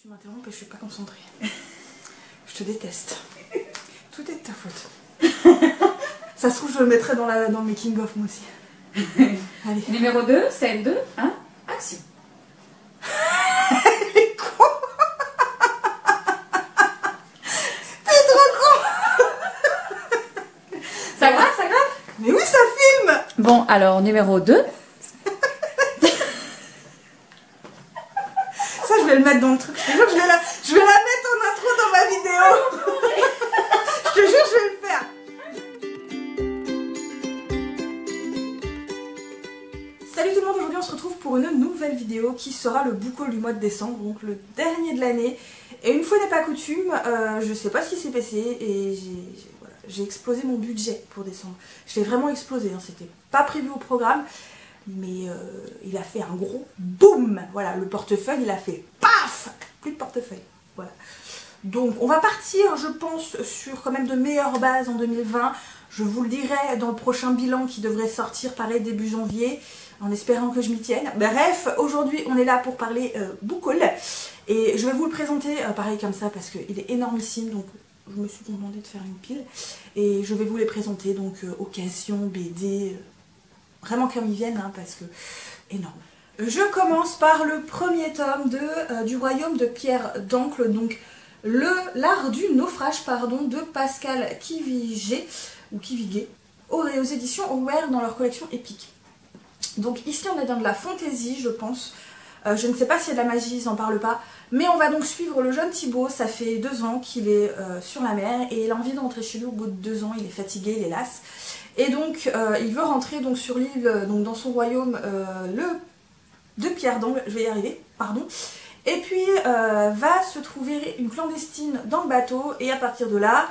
Tu m'interromps et je suis pas concentrée. Je te déteste. Tout est de ta faute. Ça se trouve, je le mettrai dans le making of moi aussi. Allez. Numéro 2, scène 2, 1, action. Elle est con. T'es trop con. Ça grave, ça grave? Mais oui, ça filme. Bon, alors numéro 2. Ça, je vais le mettre dans le truc. Je te jure, je vais la mettre en intro dans ma vidéo. Je te jure, je vais le faire. Salut tout le monde, aujourd'hui on se retrouve pour une nouvelle vidéo qui sera le book haul du mois de décembre, donc le dernier de l'année. Et une fois n'est pas coutume, je sais pas ce qui s'est passé et j'ai explosé mon budget pour décembre. Je l'ai vraiment explosé, hein, c'était pas prévu au programme. Mais il a fait un gros boum. Voilà, le portefeuille, il a fait paf. Plus de portefeuille. Voilà. Donc, on va partir, je pense, sur quand même de meilleures bases en 2020. Je vous le dirai dans le prochain bilan qui devrait sortir, pareil, début janvier, en espérant que je m'y tienne. Bref, aujourd'hui, on est là pour parler book haul. Et je vais vous le présenter, pareil, comme ça, parce qu'il est énormissime. Donc, je me suis demandé de faire une pile. Et je vais vous les présenter, donc, occasion, BD... Vraiment comme ils viennent, hein, parce que énorme. Je commence par le premier tome du Royaume de Pierre d'Ancre, donc l'art du naufrage, pardon, de Pascal Quivigué, aux éditions Aware dans leur collection épique. Donc ici on est dans de la fantaisie, je pense. Je ne sais pas s'il y a de la magie, ils n'en parlent pas. Mais on va donc suivre le jeune Thibaut, ça fait 2 ans qu'il est sur la mer et il a envie de rentrer chez lui au bout de 2 ans, il est fatigué, il est las. Et donc il veut rentrer donc, sur l'île, donc dans son royaume de Pierre d'Ancre, je vais y arriver, pardon. Et puis va se trouver une clandestine dans le bateau et à partir de là,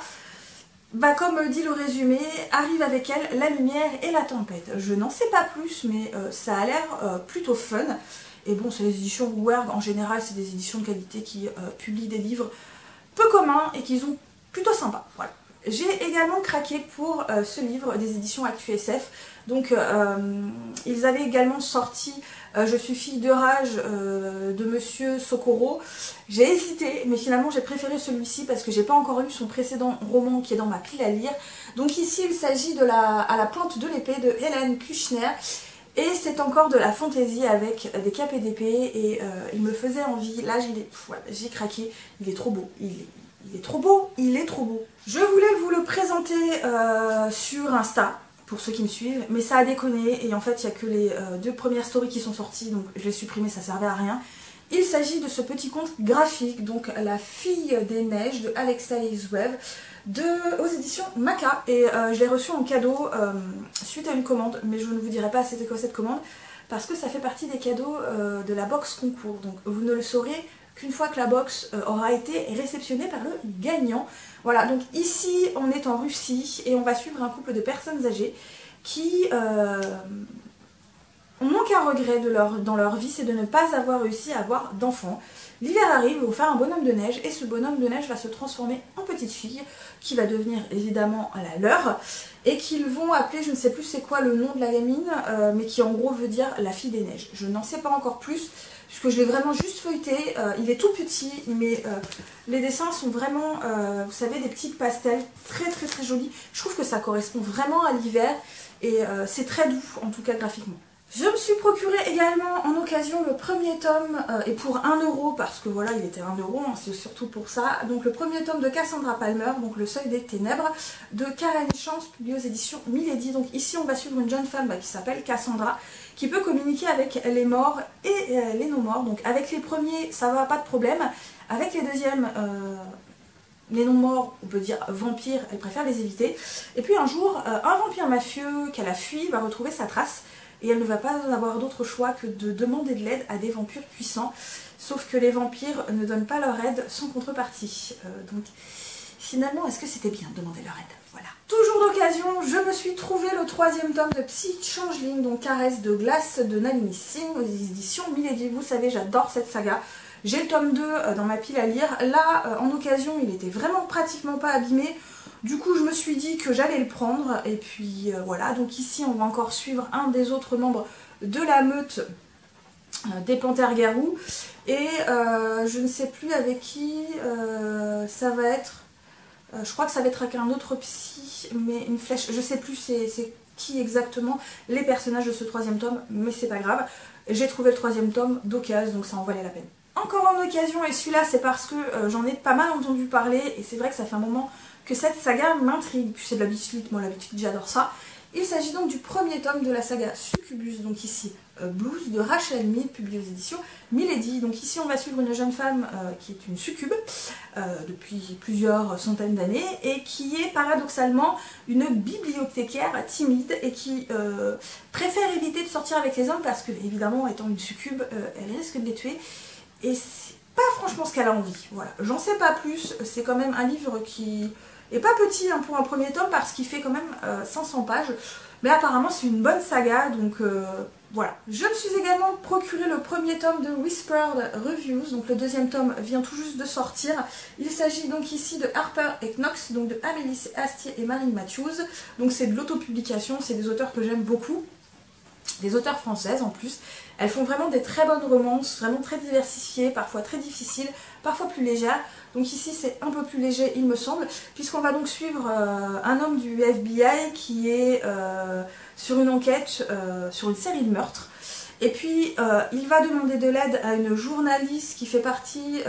bah, comme dit le résumé, arrive avec elle la lumière et la tempête. Je n'en sais pas plus mais ça a l'air plutôt fun. Et bon, c'est les éditions Word, en général, c'est des éditions de qualité qui publient des livres peu communs et qui sont plutôt sympas. Voilà. J'ai également craqué pour ce livre des éditions ActuSF. Donc, ils avaient également sorti Je suis fille de rage de Monsieur Socorro. J'ai hésité, mais finalement, j'ai préféré celui-ci parce que j'ai pas encore lu son précédent roman qui est dans ma pile à lire. Donc ici, il s'agit de À la pointe de l'épée de Hélène Kuchner. Et c'est encore de la fantaisie avec des capes et d'épée et il me faisait envie. Là j'ai craqué, il est trop beau, il est trop beau, il est trop beau. Je voulais vous le présenter sur Insta pour ceux qui me suivent, mais ça a déconné et en fait il n'y a que les 2 premières stories qui sont sorties, donc je l'ai supprimé, ça servait à rien. Il s'agit de ce petit conte graphique, donc La fille des neiges de Alexa Liswev aux éditions Maca et je l'ai reçu en cadeau suite à une commande, mais je ne vous dirai pas c'était quoi cette commande parce que ça fait partie des cadeaux de la box concours, donc vous ne le saurez qu'une fois que la box aura été réceptionnée par le gagnant. Voilà, donc ici on est en Russie et on va suivre un couple de personnes âgées qui n'ont qu'un regret dans leur vie, c'est de ne pas avoir réussi à avoir d'enfants. L'hiver arrive, il va faire un bonhomme de neige et ce bonhomme de neige va se transformer en petite fille qui va devenir évidemment la leur et qu'ils vont appeler, je ne sais plus c'est quoi le nom de la gamine, mais qui en gros veut dire la fille des neiges. Je n'en sais pas encore plus puisque je l'ai vraiment juste feuilleté, il est tout petit mais les dessins sont vraiment, vous savez, des petites pastels très très très jolis. Je trouve que ça correspond vraiment à l'hiver et c'est très doux en tout cas graphiquement. Je me suis procuré également en occasion le premier tome, et pour 1 € parce que voilà il était 1 €, hein, c'est surtout pour ça. Donc le premier tome de Cassandra Palmer, donc Le Seuil des Ténèbres, de Karen Chance, publié aux éditions Milady. Donc ici on va suivre une jeune femme qui s'appelle Cassandra, qui peut communiquer avec les morts et les non-morts. Donc avec les premiers ça va, pas de problème. Avec les deuxièmes... les non-morts, on peut dire vampires, elle préfère les éviter. Et puis un jour, un vampire mafieux qu'elle a fui va retrouver sa trace. Et elle ne va pas avoir d'autre choix que de demander de l'aide à des vampires puissants. Sauf que les vampires ne donnent pas leur aide sans contrepartie. Donc finalement, est-ce que c'était bien de demander leur aide? Voilà. Toujours d'occasion, je me suis trouvé le 3e tome de Psy Changeling, donc Caresse de glace de Nalini Singh aux éditions Milady. Vous savez, j'adore cette saga. J'ai le tome 2 dans ma pile à lire. Là, en occasion, il était vraiment pratiquement pas abîmé. Du coup, je me suis dit que j'allais le prendre. Et puis voilà, donc ici, on va encore suivre un des autres membres de la meute des Panthères-Garou. Et je ne sais plus avec qui ça va être. Je crois que ça va être avec un autre psy, mais une flèche. Je sais plus c'est qui exactement les personnages de ce 3e tome, mais c'est pas grave. J'ai trouvé le 3e tome d'occasion, donc ça en valait la peine. Encore en occasion, et celui-là c'est parce que j'en ai pas mal entendu parler, et c'est vrai que ça fait un moment que cette saga m'intrigue. Puis c'est de l'habitude, moi l'habitude j'adore ça. Il s'agit donc du 1er tome de la saga Succubus, donc ici Blues de Rachel Mead, publié aux éditions Milady. Donc ici on va suivre une jeune femme qui est une succube depuis plusieurs centaines d'années et qui est paradoxalement une bibliothécaire timide et qui préfère éviter de sortir avec les hommes parce que évidemment étant une succube elle risque de les tuer et c'est pas franchement ce qu'elle a envie. Voilà, j'en sais pas plus, c'est quand même un livre qui est pas petit hein, pour un 1er tome parce qu'il fait quand même 500 pages, mais apparemment c'est une bonne saga donc voilà. Je me suis également procuré le 1er tome de Whispered Reviews, donc le 2e tome vient tout juste de sortir. Il s'agit donc ici de Harper et Knox, donc de Amélie Astier et Marine Matthews. Donc c'est de l'autopublication, c'est des auteurs que j'aime beaucoup, des auteurs françaises en plus. Elles font vraiment des très bonnes romances, vraiment très diversifiées, parfois très difficiles, parfois plus légères. Donc ici c'est un peu plus léger il me semble, puisqu'on va donc suivre un homme du FBI qui est sur une enquête, sur une série de meurtres. Et puis il va demander de l'aide à une journaliste qui fait partie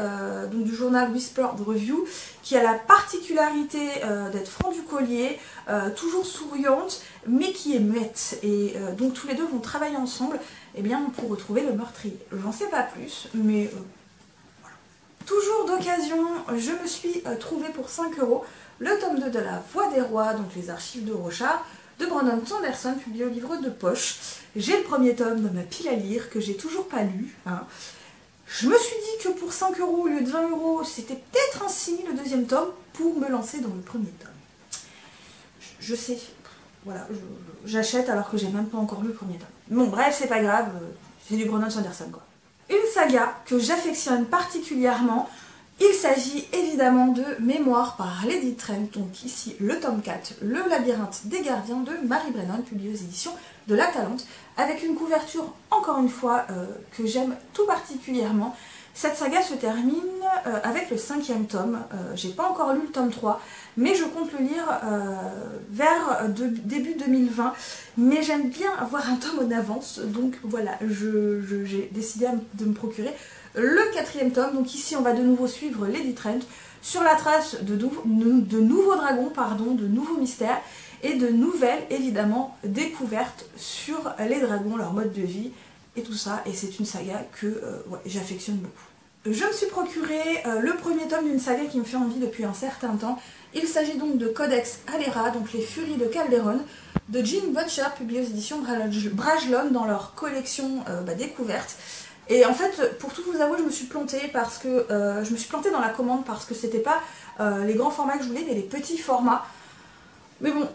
donc du journal Whispered Review, qui a la particularité d'être franc du collier, toujours souriante, mais qui est muette. Et donc tous les deux vont travailler ensemble bien, pour retrouver le meurtrier. J'en sais pas plus, mais voilà. Toujours d'occasion, je me suis trouvé pour 5 € le tome 2 de La Voix des Rois, donc les archives de Rochard, de Brandon Sanderson, publié au livre de poche. J'ai le 1er tome dans ma pile à lire, que j'ai toujours pas lu. Hein. Je me suis dit que pour 5 € au lieu de 20 €, c'était peut-être un signe le 2e tome pour me lancer dans le 1er tome. Je sais, voilà, j'achète alors que j'ai même pas encore lu le 1er tome. Bon bref, c'est pas grave, c'est du Brandon Sanderson quoi. Une saga que j'affectionne particulièrement, il s'agit évidemment de Mémoire par Lady Trent, donc ici le tome 4, Le labyrinthe des gardiens de Marie Brennan, publié aux éditions de La Talente, avec une couverture encore une fois que j'aime tout particulièrement. Cette saga se termine avec le 5e tome, j'ai pas encore lu le tome 3, mais je compte le lire vers début 2020, mais j'aime bien avoir un tome en avance, donc voilà, j'ai décidé de me procurer le 4e tome. Donc ici on va de nouveau suivre Lady Trent sur la trace de nouveaux dragons, de nouveaux mystères et de nouvelles évidemment découvertes sur les dragons, leur mode de vie et tout ça, et c'est une saga que ouais, j'affectionne beaucoup. Je me suis procuré le 1er tome d'une saga qui me fait envie depuis un certain temps. Il s'agit donc de Codex Alera, donc les Furies de Calderon, de Jim Butcher, publié aux éditions Brajlon dans leur collection découverte. Et en fait, pour tout vous avouer, je me suis plantée parce que je me suis plantée dans la commande parce que c'était pas les grands formats que je voulais, mais les petits formats. Mais bon,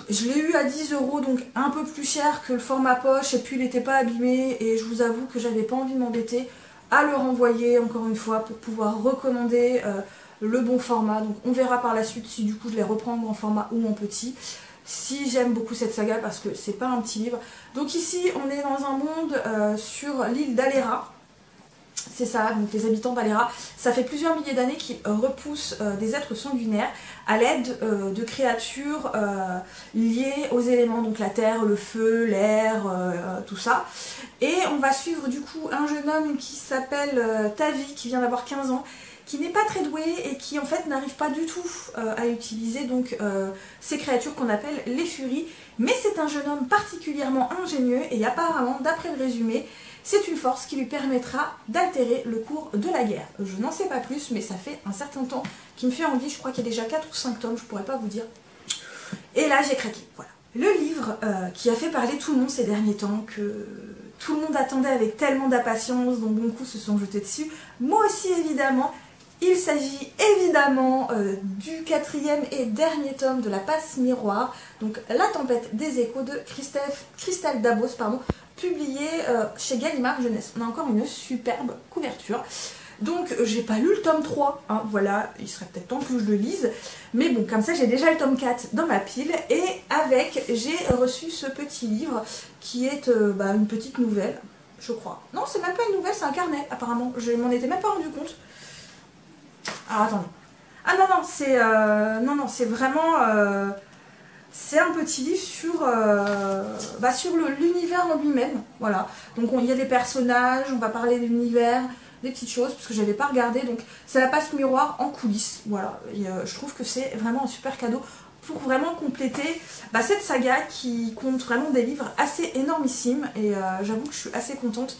je l'ai eu à 10 €, donc un peu plus cher que le format poche, et puis il n'était pas abîmé, et je vous avoue que j'avais pas envie de m'embêter à le renvoyer encore une fois pour pouvoir recommander le bon format. Donc on verra par la suite si du coup je les reprends en grand format ou en petit. Si j'aime beaucoup cette saga parce que c'est pas un petit livre. Donc ici on est dans un monde sur l'île d'Alera. C'est ça, donc les habitants d'Alera, ça fait plusieurs milliers d'années qu'ils repoussent des êtres sanguinaires à l'aide de créatures liées aux éléments, donc la terre, le feu, l'air, tout ça. Et on va suivre du coup un jeune homme qui s'appelle Tavi, qui vient d'avoir 15 ans, qui n'est pas très doué et qui en fait n'arrive pas du tout à utiliser donc ces créatures qu'on appelle les furies. Mais c'est un jeune homme particulièrement ingénieux et apparemment, d'après le résumé, c'est une force qui lui permettra d'altérer le cours de la guerre. Je n'en sais pas plus, mais ça fait un certain temps qu'il me fait envie. Je crois qu'il y a déjà 4 ou 5 tomes, je pourrais pas vous dire. Et là, j'ai craqué. Voilà. Le livre qui a fait parler tout le monde ces derniers temps, que tout le monde attendait avec tellement d'impatience, dont beaucoup se sont jetés dessus. Moi aussi, évidemment. Il s'agit évidemment du 4e et dernier tome de La Passe Miroir, donc La Tempête des Échos de Christelle Dabos, publié chez Gallimard Jeunesse. On a encore une superbe couverture. Donc j'ai pas lu le tome 3, hein, voilà, il serait peut-être temps que je le lise. Mais bon, comme ça j'ai déjà le tome 4 dans ma pile. Et avec, j'ai reçu ce petit livre qui est une petite nouvelle. je crois. Non, c'est même pas une nouvelle, c'est un carnet, apparemment. Je m'en étais même pas rendu compte. Alors, attendez. Ah non, non, c'est vraiment... c'est un petit livre sur l'univers en lui-même. Voilà. Donc, il y a des personnages, on va parler de l'univers, des petites choses, parce que je n'avais pas regardé. Donc, c'est la passe miroir en coulisses. Voilà. Et, je trouve que c'est vraiment un super cadeau pour vraiment compléter cette saga qui compte vraiment des livres assez énormissimes. Et j'avoue que je suis assez contente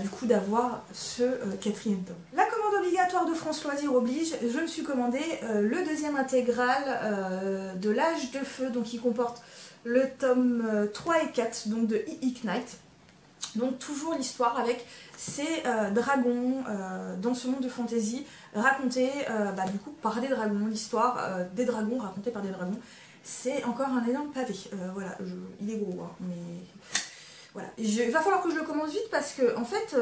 du coup d'avoir ce quatrième tome. La commande obligatoire de France Loisirs oblige, je me suis commandé le deuxième intégral de l'Âge de Feu, donc qui comporte le tome 3 et 4 donc de E-Ignite. Donc toujours l'histoire avec ces dragons dans ce monde de fantasy raconté du coup par des dragons, l'histoire des dragons racontée par des dragons. C'est encore un énorme pavé, voilà, il est gros hein, mais voilà. Il va falloir que je le commence vite parce que en fait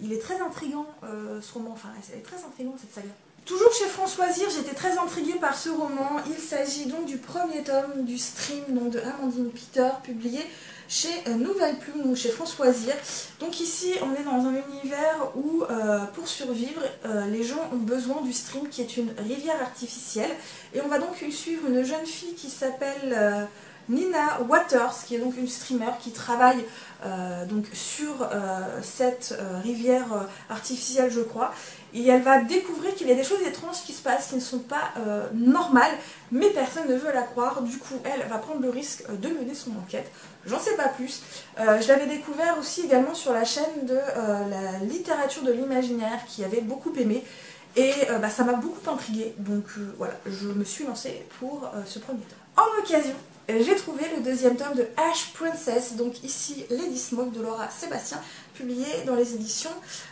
il est très intriguant ce roman, enfin elle est très intrigante cette saga. Toujours chez France Loisirs, j'étais très intriguée par ce roman. Il s'agit donc du premier tome du Stream donc de Amandine Peter, publié chez Nouvelle Plume, donc chez France Loisirs. Donc ici, on est dans un univers où, pour survivre, les gens ont besoin du Stream, qui est une rivière artificielle. Et on va donc suivre une jeune fille qui s'appelle Nina Waters, qui est donc une streamer qui travaille donc sur cette rivière artificielle, je crois. Et elle va découvrir qu'il y a des choses étranges qui se passent, qui ne sont pas normales, mais personne ne veut la croire. Du coup, elle va prendre le risque de mener son enquête. J'en sais pas plus. Je l'avais découvert aussi également sur la chaîne de la littérature de l'imaginaire, qui avait beaucoup aimé. Et ça m'a beaucoup intriguée. Donc voilà, je me suis lancée pour ce premier tome. En occasion, j'ai trouvé le deuxième tome de Ash Princess, donc ici Lady Smoke de Laura Sébastien, publié dans les éditions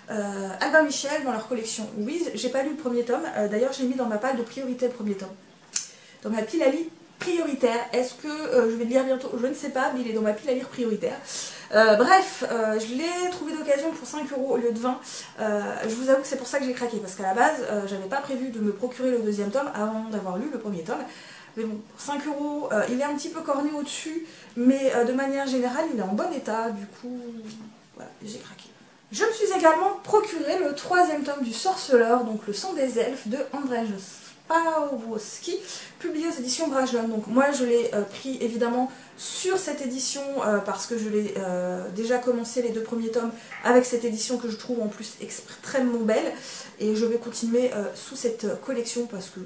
Albin Michel dans leur collection Wiz. J'ai pas lu le premier tome, d'ailleurs j'ai mis dans ma palle de priorité le premier tome. Dans ma pile à lire prioritaire, est-ce que je vais le lire bientôt? Je ne sais pas, mais il est dans ma pile à lire prioritaire. Bref, je l'ai trouvé d'occasion pour 5 € au lieu de 20. Je vous avoue que c'est pour ça que j'ai craqué, parce qu'à la base, j'avais pas prévu de me procurer le deuxième tome avant d'avoir lu le premier tome. Mais bon, pour 5 €, il est un petit peu corné au-dessus, mais de manière générale, il est en bon état, du coup, voilà, j'ai craqué. Je me suis également procuré le troisième tome du Sorceleur, donc Le sang des elfes de Andrzej Pawłowski, publié aux éditions Brajlon. Donc moi je l'ai pris évidemment sur cette édition parce que je l'ai déjà commencé les 2 premiers tomes avec cette édition que je trouve en plus extrêmement belle, et je vais continuer sous cette collection parce que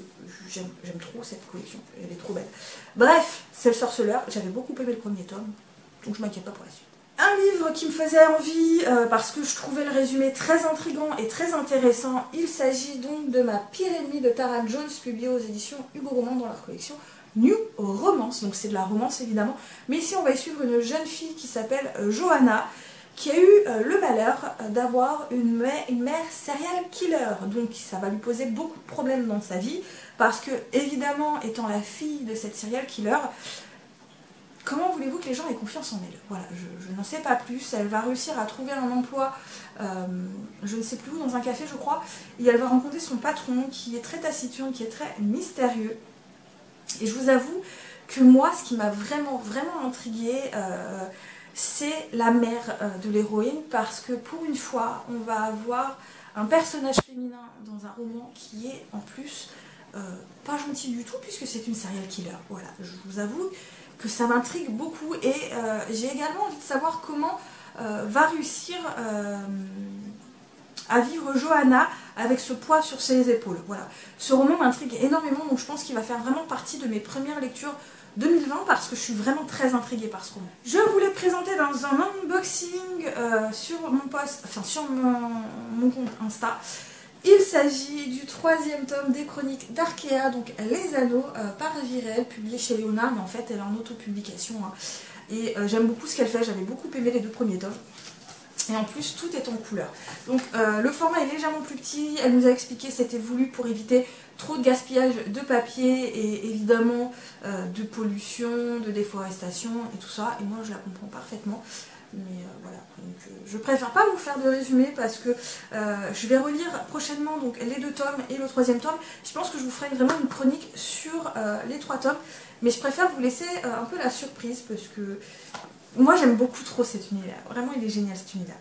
j'aime trop cette collection, elle est trop belle. Bref, c'est Le Sorceleur, j'avais beaucoup aimé le premier tome, donc je m'inquiète pas pour la suite. Un livre qui me faisait envie parce que je trouvais le résumé très intriguant et très intéressant. Il s'agit donc de Ma pire ennemie de Tara Jones, publié aux éditions Hugo Roman dans leur collection New Romance. Donc c'est de la romance évidemment. Mais ici on va y suivre une jeune fille qui s'appelle Johanna, qui a eu le malheur d'avoir une mère serial killer. Donc ça va lui poser beaucoup de problèmes dans sa vie parce que évidemment étant la fille de cette serial killer, comment voulez-vous que les gens aient confiance en elle? Voilà, je n'en sais pas plus. Elle va réussir à trouver un emploi, je ne sais plus où, dans un café je crois, et elle va rencontrer son patron qui est très taciturne, qui est très mystérieux. Et je vous avoue que moi, ce qui m'a vraiment intriguée, c'est la mère de l'héroïne, parce que pour une fois, on va avoir un personnage féminin dans un roman qui est en plus pas gentil du tout, puisque c'est une serial killer. Voilà, je vous avoue que ça m'intrigue beaucoup, et j'ai également envie de savoir comment va réussir à vivre Johanna avec ce poids sur ses épaules. Voilà. Ce roman m'intrigue énormément, donc je pense qu'il va faire vraiment partie de mes premières lectures 2020 parce que je suis vraiment très intriguée par ce roman. Je vous l'ai présenté dans un unboxing sur mon post, enfin sur mon compte Insta. Il s'agit du troisième tome des chroniques d'Arkea, donc Les Anneaux, par Virel, publié chez Léonard, mais en fait elle est en autopublication. Hein. Et j'aime beaucoup ce qu'elle fait, j'avais beaucoup aimé les 2 premiers tomes. Et en plus tout est en couleur. Donc le format est légèrement plus petit, elle nous a expliqué que c'était voulu pour éviter trop de gaspillage de papier et évidemment de pollution, de déforestation et tout ça. Et moi je la comprends parfaitement. Mais voilà, donc, je préfère pas vous faire de résumé parce que je vais relire prochainement donc, les 2 tomes et le 3e tome. Je pense que je vous ferai vraiment une chronique sur les 3 tomes, mais je préfère vous laisser un peu la surprise parce que moi j'aime beaucoup trop cet univers. Vraiment il est génial cet univers.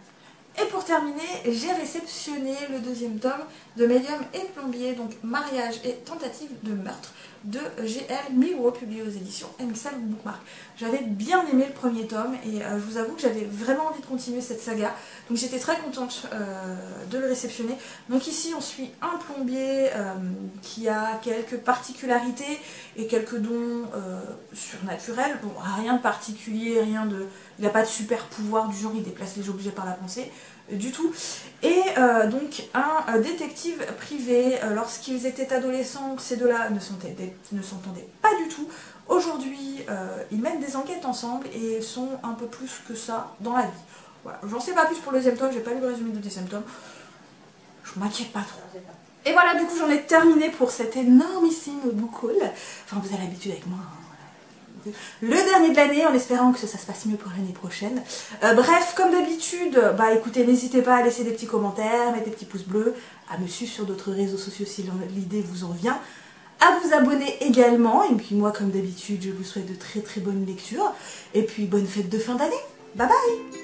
Et pour terminer, j'ai réceptionné le deuxième tome de Médium et Plombier, donc Mariage et tentative de meurtre de GL Miro, publié aux éditions MXL Bookmark. J'avais bien aimé le premier tome et je vous avoue que j'avais vraiment envie de continuer cette saga, donc j'étais très contente de le réceptionner. Donc ici on suit un plombier qui a quelques particularités et quelques dons surnaturels. Bon, rien de particulier, il n'a pas de super pouvoir du genre il déplace les objets par la pensée, du tout. Et donc un détective privé, lorsqu'ils étaient adolescents, ces deux-là ne s'entendaient pas du tout. Aujourd'hui, ils mènent des enquêtes ensemble et sont un peu plus que ça dans la vie. Voilà, j'en sais pas plus pour le deuxième tome, j'ai pas lu le résumé du deuxième tome. Je m'inquiète pas trop. Et voilà, du coup j'en ai terminé pour cet énormissime book haul. Enfin, vous avez l'habitude avec moi, hein. Le dernier de l'année, en espérant que ça se passe mieux pour l'année prochaine. Bref, comme d'habitude, bah écoutez, n'hésitez pas à laisser des petits commentaires, mettre des petits pouces bleus, à me suivre sur d'autres réseaux sociaux si l'idée vous en vient, à vous abonner également, et puis moi comme d'habitude, je vous souhaite de très très bonnes lectures, et puis bonne fête de fin d'année. Bye bye!